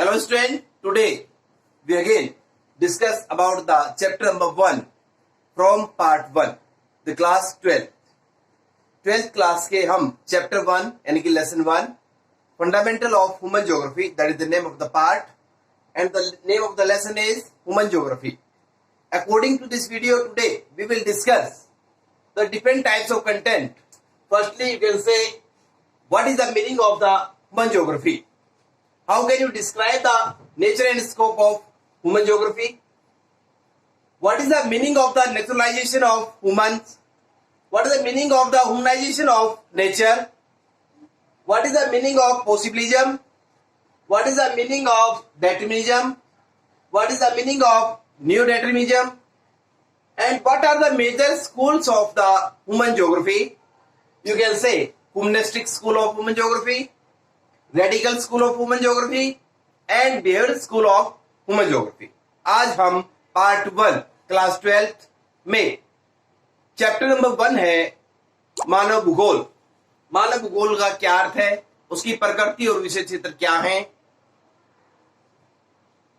Hello student, today we again discuss about the chapter number 1 from part 1, the class 12. 12th class के हम chapter 1 यानी कि lesson 1 fundamental of human geography, that is the name of the part, and the name of the lesson is human geography. According to this video today we will discuss the different types of content. Firstly, you can say what is the meaning of the human geography. How can you describe the nature and scope of human geography? What is the meaning of the naturalization of humans? What is the meaning of the humanization of nature? What is the meaning of possibilism? What is the meaning of determinism? What is the meaning of neo-determinism? And what are the major schools of the human geography? You can say humanistic school of human geography, radical school of human geography and behaviour school of human geography. आज हम part 1 class 12 में chapter number 1 है मानव भूगोल. मानव भूगोल का क्या अर्थ है, उसकी प्रकृति और विषय क्षेत्र क्या है,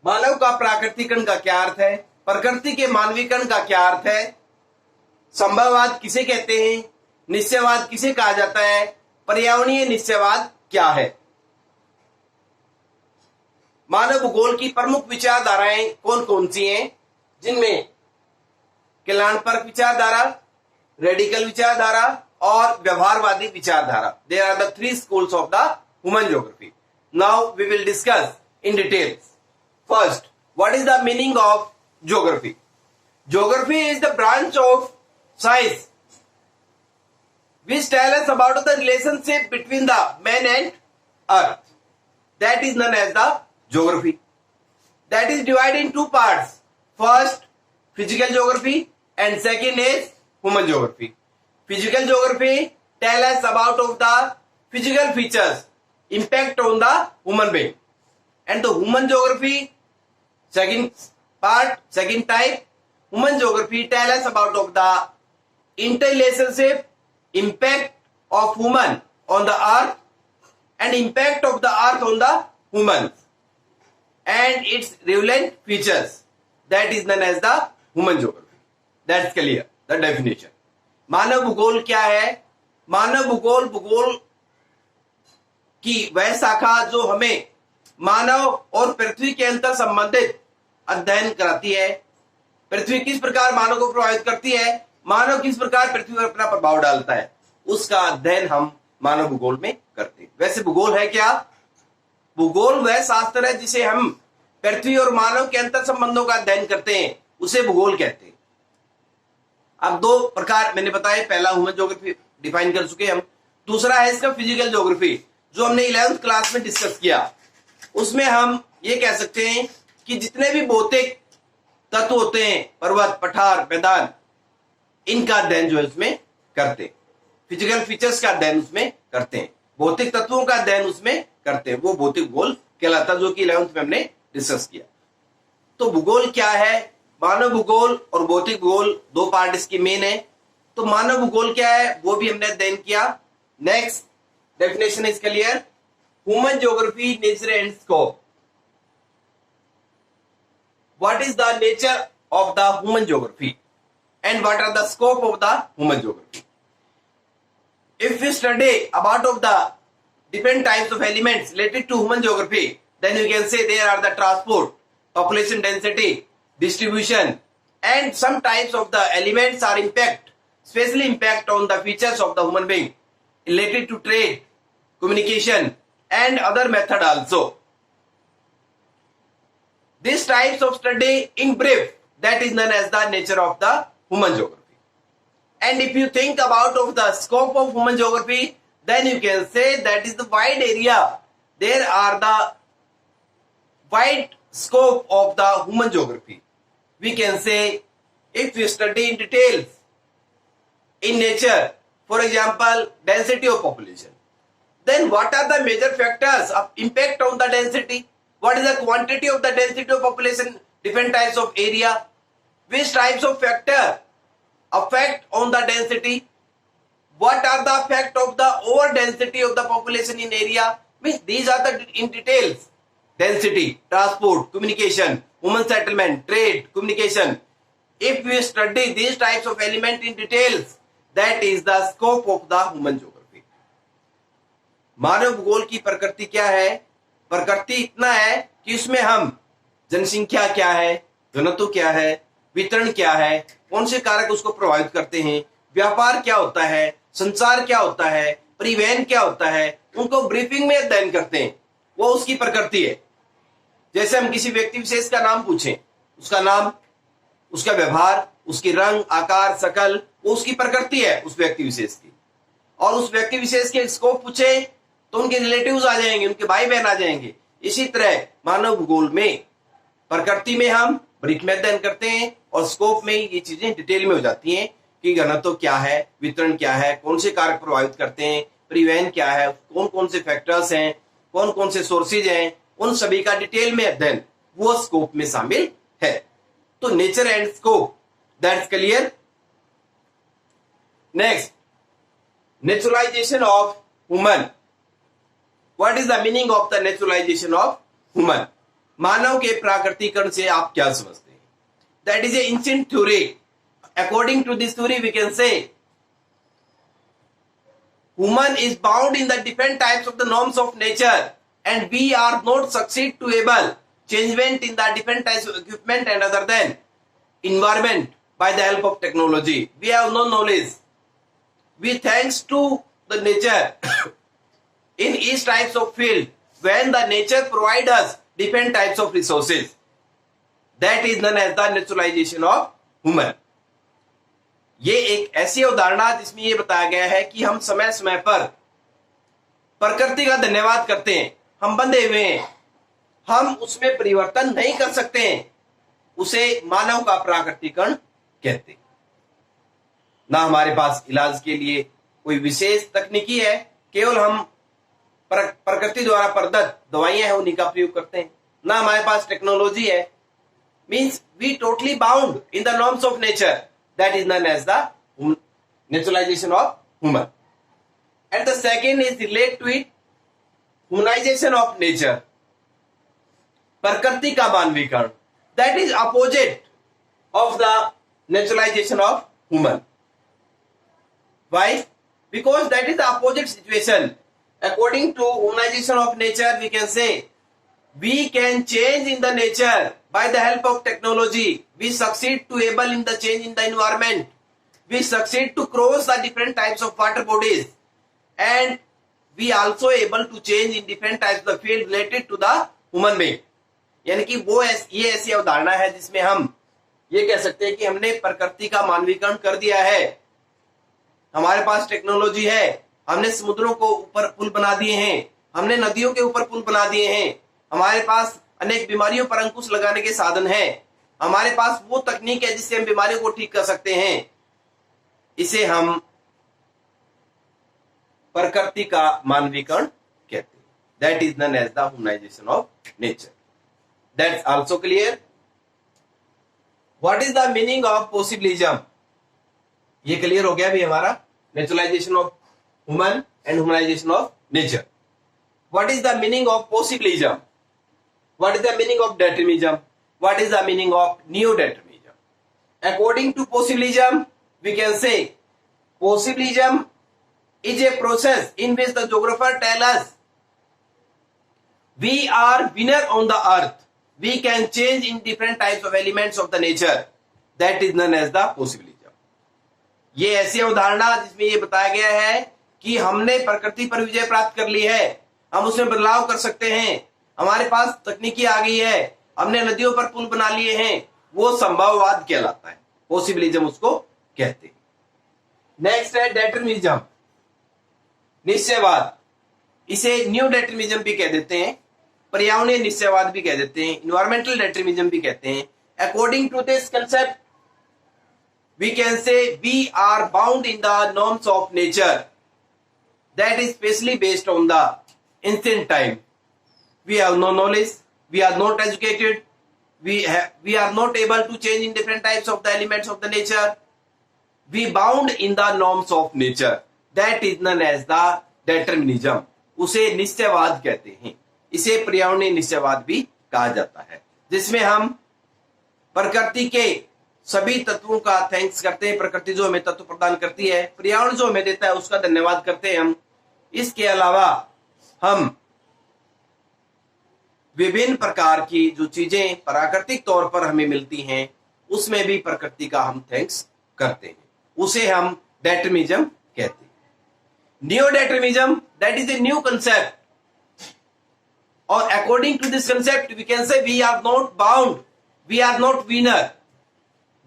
मानव का प्राकृतिकरण का क्या अर्थ है, प्रकृति के मानवीकरण का क्या अर्थ है, संभववाद किसे कहते हैं, निश्चयवाद किसे कहा जाता है, पर्यावरणीय निश्चयवाद क्या है. मानव भूगोल की प्रमुख विचारधाराएं कौन कौन सी हैं, जिनमें कल्याणपरक विचारधारा, रेडिकल विचारधारा और व्यवहारवादी विचारधारा. There are the 3 schools of the human geography. Now we will discuss in details. First, what is the meaning of geography? Geography is the branch of science which tell us about the relationship between the man and earth. That is known as the geography. That is divided in 2 parts. First, physical geography and second is human geography. Physical geography tell us about of the physical features impact on the human being, and the human geography second part, second type, human geography tell us about of the interrelationship impact of human on the earth and impact of the earth on the humans and its relevant features. That is known as the human geography. That's clear, the definition. मानव भूगोल क्या है? मानव भूगोल भूगोल की वह शाखा जो हमें मानव और पृथ्वी के अंतर संबंधित अध्ययन कराती है. पृथ्वी किस प्रकार मानव को प्रभावित करती है, मानव किस प्रकार पृथ्वी पर अपना प्रभाव डालता है, उसका अध्ययन हम मानव भूगोल में करते हैं. वैसे भूगोल है क्या? भूगोल वह शास्त्र है जिसे हम पृथ्वी और मानव के अंतर संबंधों का अध्ययन करते हैं, उसे भूगोल कहते हैं. अब 2 प्रकार मैंने बताए, पहला ह्यूमन ज्योग्राफी डिफाइन कर चुके हम, दूसरा है इसका फिजिकल ज्योग्राफी जो हमने 11th क्लास में डिस्कस किया. उसमें हम ये कह सकते हैं कि जितने भी भौतिक तत्व होते हैं, पर्वत, पठार, मैदान, इनका अध्ययन जो है उसमें करते हैं. फिजिकल फीचर्स का अध्ययन उसमें करते हैं, भौतिक तत्वों का अध्ययन उसमें करते हैं. वो भौतिक भूगोल कहलाता है, जो कि 11th में हमने डिस्कस किया. तो भूगोल क्या है? मानव भूगोल और भौतिक भूगोल 2 पार्ट इसकी मेन है. तो मानव भूगोल क्या है वो भी हमने अध्ययन किया. Next definition is clear. Human geography, nature and scope. What is the nature of the human geography and what are the scope of the human geography? If we study about of the different types of elements related to human geography, then we can say there are the transport, population density, distribution, and some types of the elements are impact, especially impact on the features of the human being related to trade, communication, and other method also. These types of study in brief, that is known as the nature of the human geography. And if you think about of the scope of human geography, then you can say that is the wide area. There are the wide scope of the human geography. We can say if we study in details in nature, for example, density of population, then what are the major factors of impact on the density? What is the quantity of the density of population, different types of area? Which types of factor affect on the density? What are the effect of the over density of the population in area? Means these are the in details density, transport, communication, human settlement, trade, communication. If we study these types of element in details, that is the scope of the human geography. मानव भूगोल की प्रकृति क्या है? प्रकृति इतना है कि उसमें हम जनसंख्या क्या है, घनत्व क्या है, वितरण क्या है, कौन से कारक उसको प्रभावित करते हैं, व्यापार क्या होता है, संचार क्या होता है, परिवहन क्या होता है, उनको ब्रीफिंग में अध्ययन करते हैं। वो उसकी प्रकृति है। जैसे हम किसी व्यक्ति विशेष का नाम पूछें, उसका नाम, उसका व्यवहार, उसकी रंग, आकार, शकल, वो उसकी प्रकृति है उस व्यक्ति विशेष की। और उस व्यक्ति विशेष के स्कोप पूछे तो उनके रिलेटिव्स आ जाएंगे, उनके भाई बहन आ जाएंगे। इसी तरह मानव भूगोल में प्रकृति में हम ब्रीफ में अध्ययन करते हैं और स्कोप में ये चीजें डिटेल में हो जाती हैं कि घनत्व क्या है, वितरण क्या है, कौन से कारक प्रभावित करते हैं, परिवहन क्या है, कौन कौन से फैक्टर्स हैं, कौन कौन से सोर्सेज हैं, उन सभी का डिटेल में अध्ययन वो स्कोप में शामिल है। तो nature and scope, that's clear. Next, naturalization of human. What is the meaning of the naturalization of human? मानव के प्राकृतिकरण से आप क्या समझते हैं? That is a ancient theory. According to this theory we can say human is bound in the different types of the norms of nature and we are not succeed to able changement in the different types of equipment and other than environment by the help of technology. We have no knowledge. We thanks to the nature in each types of field when the nature provide us different types of resources. That is known as the naturalization of human. ये एक ऐसी अवधारणा जिसमें ये बताया गया है कि हम समय समय पर प्रकृति का धन्यवाद करते हैं, हम बंधे हुए हैं, हम उसमें परिवर्तन नहीं कर सकते हैं, उसे मानव का प्राकृतिकरण कहते हैं। ना हमारे पास इलाज के लिए कोई विशेष तकनीकी है, केवल हम प्रकृति द्वारा प्रदत्त दवाइयां हैं उन्हीं का प्रयोग करते हैं। ना हमारे पास टेक्नोलॉजी है, means we totally bound in the norms of nature. That is known as the naturalization of human. And the second is related to it, humanization of nature. प्रकृति का मानवीकरण. That is opposite of the naturalization of human. Why? Because that is the opposite situation. According to humanization of nature, we can say we can change in the nature by the help of technology. We succeed to able in the change in the environment. We succeed to cross the different types of water bodies, and we also able to change in different types of field related to the human being. यानी कि वो ये ऐसी अवधारणा है जिसमें हम ये कह सकते हैं कि हमने प्रकृति का मानवीकरण कर दिया है। हमारे पास टेक्नोलॉजी है, हमने समुद्रों को ऊपर पुल बना दिए हैं, हमने नदियों के ऊपर पुल बना दिए हैं, हमारे पास अनेक बीमारियों पर अंकुश लगाने के साधन हैं, हमारे पास वो तकनीक है जिससे हम बीमारियों को ठीक कर सकते हैं। इसे हम प्रकृति का मानवीकरण कहते हैं। That is known as the humanisation of nature. That's also clear. What is the meaning of possibilism? ये क्लियर हो गया भी हमारा naturalisation of human and humanisation of nature. What is the meaning of possibilism? What is the meaning of determinism? What is the meaning of neo-determinism? According to possibilism, we can say possibilism is a process in which the geographer tells us we are winner on the earth. We can change in different types of elements of the nature. That is known as the possibilism. ये ऐसी अवधारणा जिसमें ये बताया गया है कि हमने प्रकृति पर विजय प्राप्त कर ली है, हम उसमें बदलाव कर सकते हैं, हमारे पास तकनीकी आ गई है, हमने नदियों पर पुल बना लिए हैं, वो संभववाद कहलाता है, पॉसिबिलिज्म उसको कहते हैं. नेक्स्ट है डेटर्मिनिज्म, निश्चयवाद. इसे न्यू डेटर्मिनिज्म भी कह देते हैं, पर्यावरणीय निश्चयवाद भी कह देते हैं, इन्वायरमेंटल डेटर्मिनिज्म भी कहते हैं. According to this concept we can say we are bound in the norms of nature that is specially based on the ancient time. We have no knowledge, we are not educated, we are not able to change in different types of the elements of the nature. We bound in the norms of nature. That is known as the determinism. उसे निश्चयवाद कहते हैं. इसे पर्यावरणीय निश्चयवाद भी कहा जाता है, जिसमें हम प्रकृति के सभी तत्वों का थैंक्स करते हैं। प्रकृति जो हमें तत्व प्रदान करती है, पर्यावरण जो हमें देता है, उसका धन्यवाद करते हैं हम। इसके अलावा हम विभिन्न प्रकार की जो चीजें प्राकृतिक तौर पर हमें मिलती हैं, उसमें भी प्रकृति का हम थैंक्स करते हैं। उसे हम डेटर्मिज्म कहते हैं। New determinism, that is a new concept, और according to this concept we can say we are not bound, we are not winner.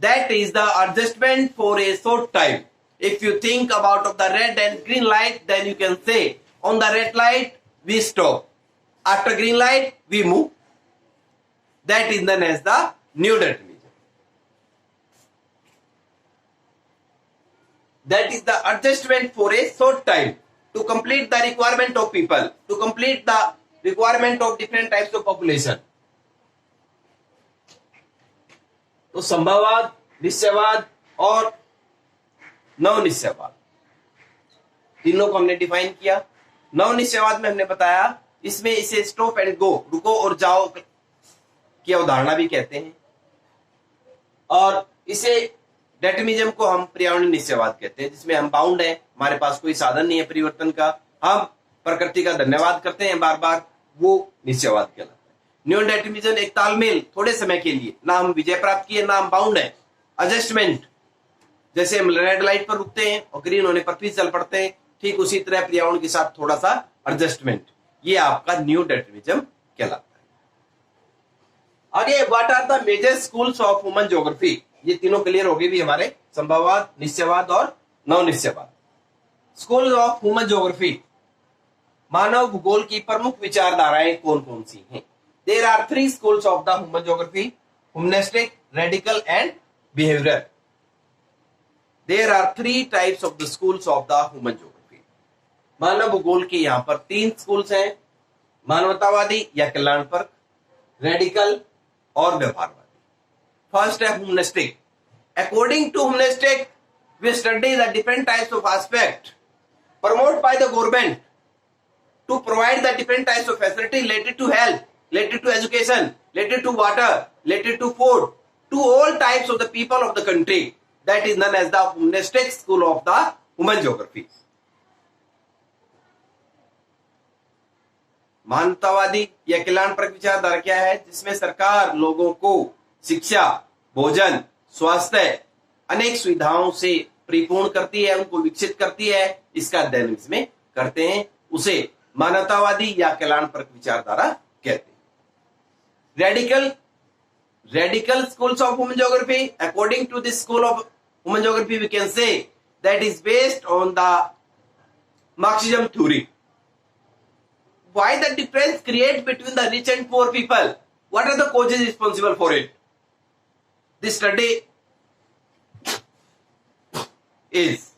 That is the adjustment for a short time. If you think about of the red and green light, then you can say on the red light we stop. After green light we move. That is known as the new determinism. That is the adjustment for a short time to complete the requirement of people, to complete the requirement of different types of population. तो संभववाद, निश्चयवाद और नव निश्चयवाद, तीनों को हमने define किया। नव निश्चयवाद में हमने बताया, इसमें इसे स्टॉप एंड गो, रुको और जाओ की अवधारणा भी कहते हैं, और इसे डेटर्मिज्म को हम पर्यावरणीय निश्चयवाद कहते हैं, जिसमें हम बाउंड है, हमारे पास कोई साधन नहीं है परिवर्तन का, हम प्रकृति का धन्यवाद करते हैं बार बार, वो निश्चयवाद कहलाता है। न्यू डेटर्मिज्म एक तालमेल, थोड़े समय के लिए, ना हम विजय प्राप्त किए ना हम बाउंड है। एडजस्टमेंट, जैसे हम रेड लाइट पर रुकते हैं और ग्रीन होने पर फिर चल पड़ते हैं, ठीक उसी तरह पर्यावरण के साथ थोड़ा सा एडजस्टमेंट, ये आपका न्यू डेटर्मिज्म कहलाता है। आगे, what are the major schools of human geography, ये तीनों क्लियर हो गए भी हमारे, संभववाद, निश्चयवाद और नव निश्चयवाद। स्कूल ऑफ ह्यूमन ज्योग्राफी, मानव भूगोल की प्रमुख विचारधाराएं कौन कौन सी हैं? There are three schools of the human geography: humanistic, radical, and behavioral. There are three types of the schools of the human geography. मानव भूगोल के यहाँ पर तीन स्कूल्स हैं: मानवतावादी या कल्याणपरक, रेडिकल और व्यवहारवादी। फर्स्ट है humanistic. According to humanistic, we study the different types of aspect promoted by the government to provide the different types of facility related to health, related to education, related to water, related to food, to all types of the people of the country. That is known as the humanistic school of the human geography. मानवतावादी या कल्याणपरक विचारधारा क्या है? जिसमें सरकार लोगों को शिक्षा, भोजन, स्वास्थ्य, अनेक सुविधाओं से परिपूर्ण करती है, उनको विकसित करती है, इसका अध्ययन इसमें करते हैं, उसे मानवतावादी या कल्याणपरक विचारधारा कहते हैं। Radical schools of human geography, according to this school of human geography, we can say that is based on the Marxism theory. Why the difference created between the rich and poor people? What are the causes responsible for it? This study is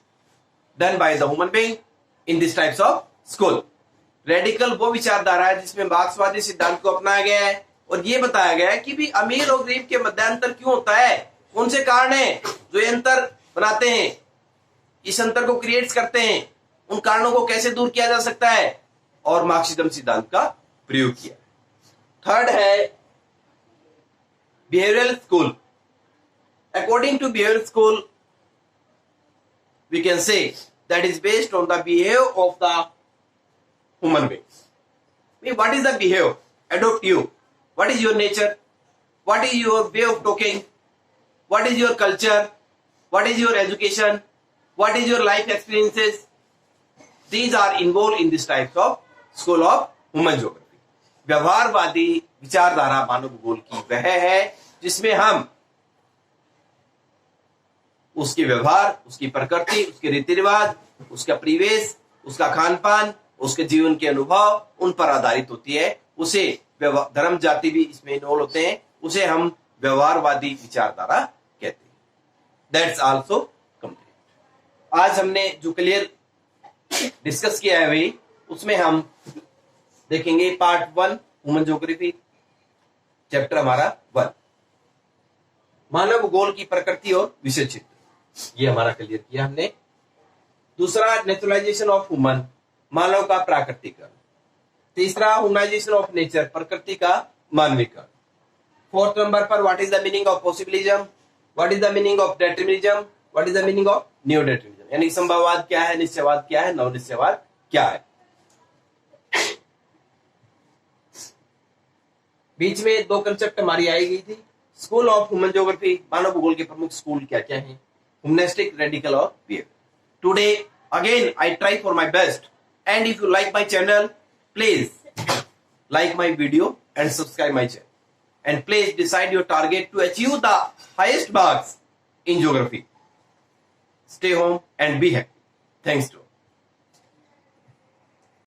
done by the human being in these types of school. Radical वो विचारधारा है जिसमें मार्क्सवादी सिद्धांत को अपनाया गया है, और ये बताया गया है कि भी अमीर और गरीब के मध्य अंतर क्यों होता है, कौन से कारण हैं जो ये अंतर बनाते हैं, इस अंतर को क्रिएट करते हैं, उन कारणों को कैसे दूर किया जा सकता है, और मार्क्सिज्म सिद्धांत का प्रयोग किया। थर्ड है behavioural school. According to behavioural school we can say that is based on the behaviour of the human beings. What is the behaviour? Adopt you, what is your nature, what is your way of talking, what is your culture, what is your education, what is your life experiences, these are involved in this type of school of human geography. व्यवहारवादी विचारधारा मानव भूगोल की वह है जिसमें हम उसके व्यवहार, उसकी प्रकृति, उसके रीति रिवाज, उसका परिवेश, उसका खान पान, उसके जीवन के अनुभव, उन पर आधारित होती है। उसे धर्म जाति भी इसमें इन्वॉल्व होते हैं, उसे हम व्यवहारवादी विचारधारा कहते हैं। That's also complete. आज हमने जो क्लियर डिस्कस किया है वही, उसमें हम देखेंगे पार्ट 1 ह्यूमन ज्योग्राफी, चैप्टर हमारा 1, मानव भूगोल की प्रकृति और विषय चित्र, ये हमारा क्लियर किया हमने। दूसरा नेचुरलाइजेशन ऑफ ह्यूमन, मानव का प्राकृतिकरण। तीसरा ह्यूमनाइजेशन ऑफ नेचर, प्रकृति का मानवीकरण। फोर्थ नंबर पर what is the meaning of possibilism, what is the meaning of determinism, what is the meaning of new determinism, यानी संभववाद क्या है, निश्चयवाद क्या है, नव निश्चयवाद क्या है। बीच में दो कंसेप्ट हमारी आई गई थी, स्कूल ऑफ ह्यूमन ज्योग्राफी, मानव भूगोल के प्रमुख स्कूल क्या क्या हैं, ह्यूमनिस्टिक, रेडिकल और behaviour. Today again I try for my best, and if you like my channel please like my video and subscribe my channel, and please decide your target to achieve the highest marks in geography. Stay home and be happy. Thanks to